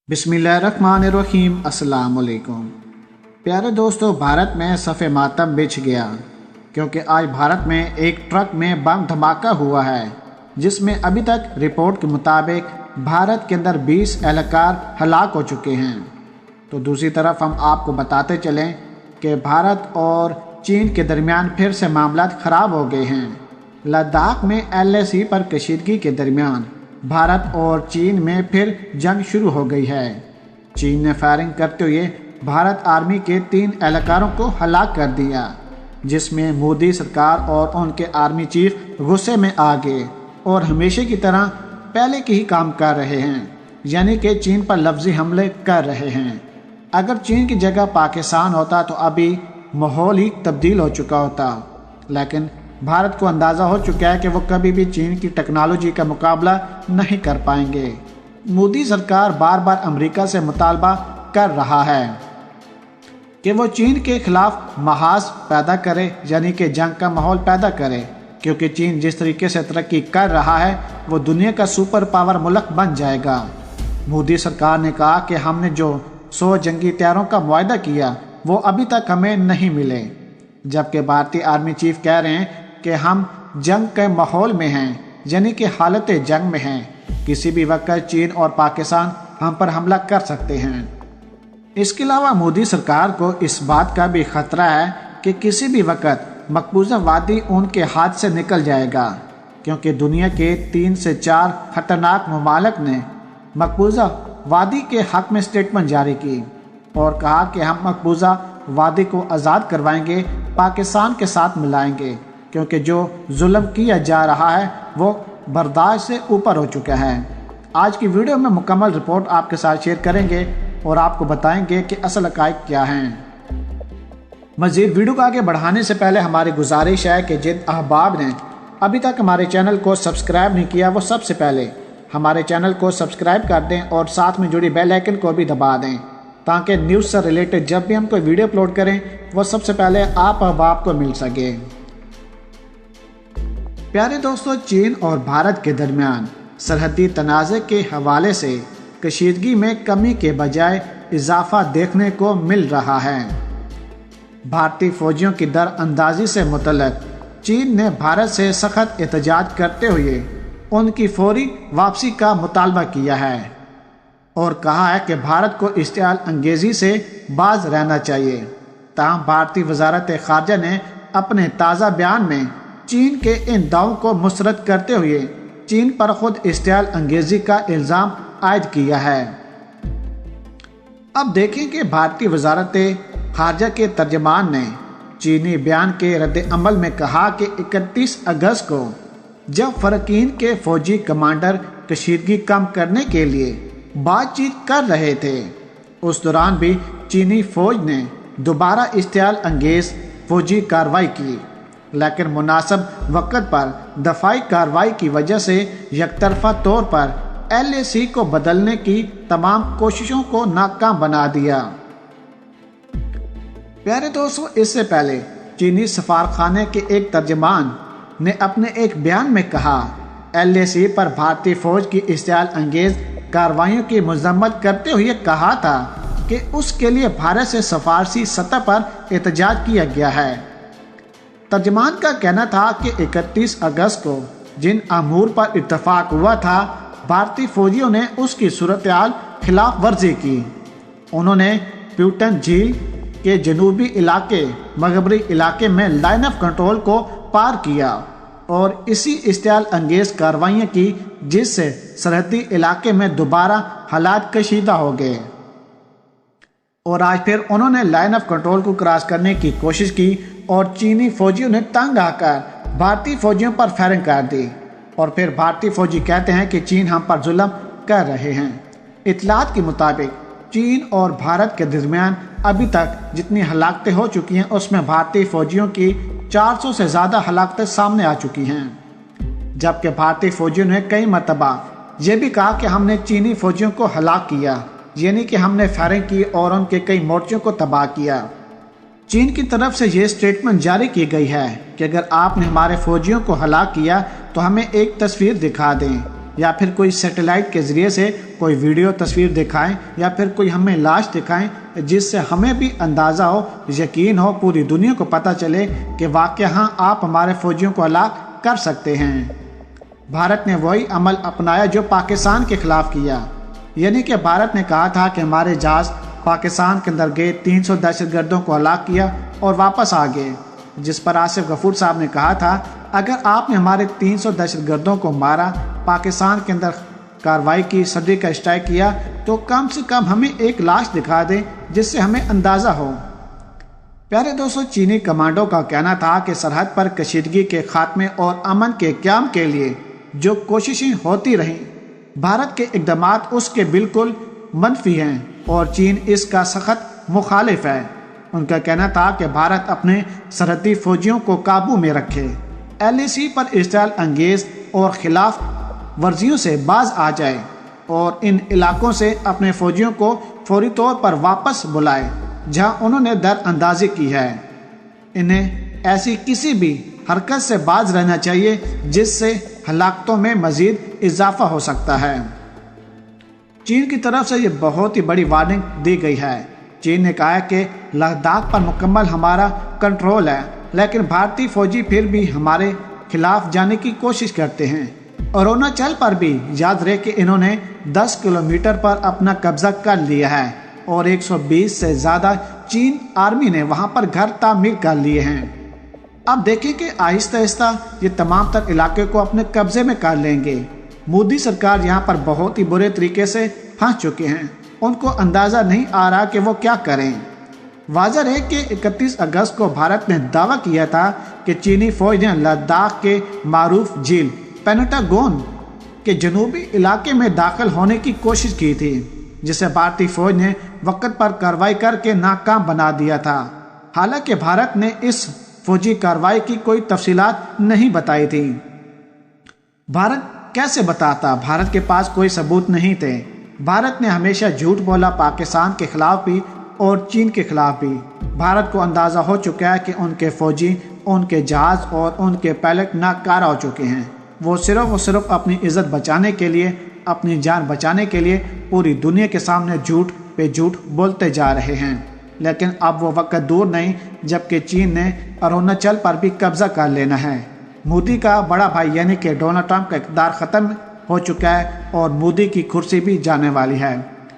बिस्मिल्लाहिर्रहमानिर्रहीम। अस्सलाम वालेकुम। प्यारे दोस्तों, भारत में सफ़े मातम बिछ गया क्योंकि आज भारत में एक ट्रक में बम धमाका हुआ है जिसमें अभी तक रिपोर्ट के मुताबिक भारत के अंदर 20 एहलकार हलाक हो चुके हैं। तो दूसरी तरफ हम आपको बताते चलें कि भारत और चीन के दरमियान फिर से मामला ख़राब हो गए हैं। लद्दाख में LAC पर कशीदगी के दरमियान भारत और चीन में फिर जंग शुरू हो गई है। चीन ने फायरिंग करते हुए भारत आर्मी के 3 एहलकारों को हलाक कर दिया, जिसमें मोदी सरकार और उनके आर्मी चीफ गुस्से में आ गए और हमेशा की तरह पहले के ही काम कर रहे हैं, यानी कि चीन पर लफ्जी हमले कर रहे हैं। अगर चीन की जगह पाकिस्तान होता तो अभी माहौल ही तब्दील हो चुका होता, लेकिन भारत को अंदाज़ा हो चुका है कि वो कभी भी चीन की टेक्नोलॉजी का मुकाबला नहीं कर पाएंगे। मोदी सरकार बार बार अमेरिका से मुतालबा कर रहा है कि वो चीन के खिलाफ महाज पैदा करे, यानी कि जंग का माहौल पैदा करे, क्योंकि चीन जिस तरीके से तरक्की कर रहा है वो दुनिया का सुपर पावर मुल्क बन जाएगा। मोदी सरकार ने कहा कि हमने जो 100 जंगी तैयारों का मुआहदा किया वो अभी तक हमें नहीं मिले, जबकि भारतीय आर्मी चीफ कह रहे हैं कि हम जंग के माहौल में हैं, यानी कि हालत जंग में हैं। किसी भी वक्त चीन और पाकिस्तान हम पर हमला कर सकते हैं। इसके अलावा मोदी सरकार को इस बात का भी खतरा है कि किसी भी वक्त मकबूजा वादी उनके हाथ से निकल जाएगा, क्योंकि दुनिया के 3 से 4 खतरनाक ममालिक ने मकबूजा वादी के हक में स्टेटमेंट जारी की और कहा कि हम मकबूजा वादी को आज़ाद करवाएंगे, पाकिस्तान के साथ मिलाएंगे, क्योंकि जो जुल्म किया जा रहा है वो बर्दाश्त से ऊपर हो चुका है। आज की वीडियो में मुकम्मल रिपोर्ट आपके साथ शेयर करेंगे और आपको बताएंगे कि असल हक़ाइक़ क्या हैं। मज़ीद वीडियो को आगे बढ़ाने से पहले हमारी गुजारिश है कि जिन अहबाब ने अभी तक हमारे चैनल को सब्सक्राइब नहीं किया वो सबसे पहले हमारे चैनल को सब्सक्राइब कर दें और साथ में जुड़ी बेल आइकन को भी दबा दें, ताकि न्यूज़ से रिलेटेड जब भी हम कोई वीडियो अपलोड करें वो सबसे पहले आप अहबाब को मिल सके। प्यारे दोस्तों, चीन और भारत के दरमियान सरहदी तनाज़े के हवाले से कशीदगी में कमी के बजाय इजाफा देखने को मिल रहा है। भारतीय फौजियों की दर अंदाजी से मुतल्लिक़ चीन ने भारत से सख्त एहतजाज करते हुए उनकी फौरी वापसी का मुतालबा किया है और कहा है कि भारत को इश्तियाल अंगेज़ी से बाज रहना चाहिए। ताहम भारतीय वज़ारत ख़ारजा ने अपने ताज़ा बयान में चीन के इन दावों को मुस्तरद करते हुए चीन पर खुद इश्तियाल अंगेज़ी का इल्ज़ाम आयद किया है। अब देखें कि भारतीय वज़ारत ख़ारजा के तर्जमान ने चीनी बयान के रद्द अमल में कहा कि 31 अगस्त को जब फ़रकीन के फ़ौजी कमांडर कशीदगी कम करने के लिए बातचीत कर रहे थे, उस दौरान भी चीनी फ़ौज ने दोबारा इश्तियाल अंगेज़ फ़ौजी कार्रवाई की, लेकिन मुनासिब वक़्त पर दफ़ाई कार्रवाई की वजह से यकतरफ़ा तौर पर LAC को बदलने की तमाम कोशिशों को नाकाम बना दिया। प्यारे दोस्तों, इससे पहले चीनी सफारखाने के एक तर्जमान ने अपने एक बयान में कहा, LAC पर भारतीय फ़ौज की इश्तियाल अंगेज़ कार्रवाइयों की मज़म्मत करते हुए कहा था कि उसके लिए भारत से सफारसी सतह पर एहतजाज किया गया है। तर्जमान का कहना था कि 31 अगस्त को जिन अमूर पर इत्तफाक हुआ था, भारतीय फौजियों ने उसकी सूरत-ए-हाल खिलाफ वर्जी की। उन्होंने प्यूटन झील के जनूबी इलाके मगरबी इलाके में लाइन ऑफ कंट्रोल को पार किया और इसी इश्तियाल अंगेज़ कार्रवाइयाँ की, जिससे सरहदी इलाके में दोबारा हालात कशीदा हो गए और आज फिर उन्होंने लाइन ऑफ कंट्रोल को क्रॉस करने की कोशिश की और चीनी फौजियों ने तंग आकर भारतीय फौजियों पर फायरिंग कर दी और फिर भारतीय फौजी कहते हैं कि चीन हम पर जुल्म कर रहे हैं। इत्तलात के मुताबिक चीन और भारत के दरमियान अभी तक जितनी हलाकतें हो चुकी हैं उसमें भारतीय फौजियों की 400 से ज़्यादा हलाकतें सामने आ चुकी हैं, जबकि भारतीय फौजियों ने कई मरतबा ये भी कहा कि हमने चीनी फौजियों को हलाक किया, यानी कि हमने फायरिंग की और उनके कई मोर्चों को तबाह किया। चीन की तरफ से ये स्टेटमेंट जारी की गई है कि अगर आपने हमारे फौजियों को हलाक किया तो हमें एक तस्वीर दिखा दें। یا پھر کوئی سیٹلائٹ کے ذریعے سے کوئی ویڈیو تصویر دکھائیں یا پھر کوئی ہمیں لاش دکھائیں جس سے ہمیں بھی اندازہ ہو، یقین ہو، پوری دنیا کو پتہ چلے کہ واقعہ ہاں آپ ہمارے فوجیوں کو ہلاک کر سکتے ہیں۔ بھارت نے وہی عمل اپنایا جو پاکستان کے خلاف کیا، یعنی کہ بھارت نے کہا تھا کہ ہمارے جہاز پاکستان کے اندر گئے، 300 دہشت گردوں کو ہلاک کیا اور واپس آ گئے، جس پر آصف غفور صاحب نے کہا تھا اگر آپ نے ہمارے 300 دہشت گردوں کو مارا، پاکستان کے اندر کارروائی کی، صدر کا اسٹرائک کیا، تو کم سے کم ہمیں ایک لاش دکھا دیں جس سے ہمیں اندازہ ہو۔ پیارے دوستو، چینی کمانڈو کا کہنا تھا کہ سرحد پر کشیدگی کے خاتمے اور امن کے قیام کے لیے جو کوششیں ہوتی رہیں، بھارت کے اقدامات اس کے بالکل منفی ہیں اور چین اس کا سخت مخالف ہے۔ ان کا کہنا تھا کہ بھارت اپنے سرحدی فوجیوں کو قابو میں رکھے، LAC پر اشتعال انگیز اور خلاف ورزیوں سے باز آ جائے اور ان علاقوں سے اپنے فوجیوں کو فوری طور پر واپس بلائے جہاں انہوں نے در اندازی کی ہے۔ انہیں ایسی کسی بھی حرکت سے باز رہنا چاہیے جس سے ہلاکتوں میں مزید اضافہ ہو سکتا ہے۔ چین کی طرف سے یہ بہت ہی بڑی وارننگ دی گئی ہے۔ چین نے کہا ہے کہ لداخ پر مکمل ہمارا کنٹرول ہے، لیکن بھارتی فوجی پھر بھی ہمارے خلاف جانے کی کوشش کرتے ہیں۔ اروناچل پر بھی یاد رہے کہ انہوں نے 10 کلومیٹر پر اپنا قبضہ کر لیا ہے اور 120 سے زیادہ چین آرمی نے وہاں پر گھر تعمیر کر لیے ہیں۔ اب دیکھیں کہ آہستہ آہستہ یہ تمام تر علاقے کو اپنے قبضے میں کر لیں گے۔ مودی سرکار یہاں پر بہت ہی برے طریقے سے پھنس چکے ہیں، ان کو اندازہ نہیں آ رہا کہ وہ کیا کریں۔ واضح ہے کہ 31 اگست کو بھارت نے دعویٰ کیا تھا کہ چینی فوج نے لداخ کے معروف جھیل پینٹاگون کے جنوبی علاقے میں داخل ہونے کی کوشش کی تھی، جسے بھارتی فوج نے وقت پر کارروائی کر کے ناکام بنا دیا تھا۔ حالانکہ بھارت نے اس فوجی کارروائی کی کوئی تفصیلات نہیں بتائی تھی۔ بھارت کیسے بتاتا؟ بھارت کے پاس کوئی ثبوت نہیں تھے۔ بھارت نے ہمیشہ جھوٹ بولا، پاکستان کے خلاف بھی اور چین کے خلاف بھی۔ بھارت کو اندازہ ہو چکا ہے کہ ان کے فوجی، ان کے جہاز اور ان کے پائلٹ ناکارہ ہو چکے ہیں۔ وہ صرف اپنی عزت بچانے کے لیے، اپنی جان بچانے کے لیے پوری دنیا کے سامنے جھوٹ پہ جھوٹ بولتے جا رہے ہیں۔ لیکن اب وہ وقت دور نہیں جبکہ چین نے اروناچل پر بھی قبضہ کر لینا ہے۔ مودی کا بڑا بھائی یعنی کہ ڈونلڈ ٹرمپ کا اقتدار ختم ہو چکا ہے اور مودی کی کرسی بھی جانے والی ہے۔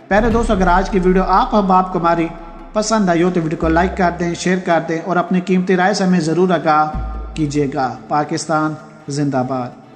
پیارے دوستو، اگر آج کی ویڈیو آپ کو ہماری پسند آئی ہو تو ویڈیو کو لائک کر دیں، شیئر کر دیں اور اپنی قیمتی رائے سے ہمیں ضرور آگاہ کیجیے گا۔ پاکستان زندہ باد۔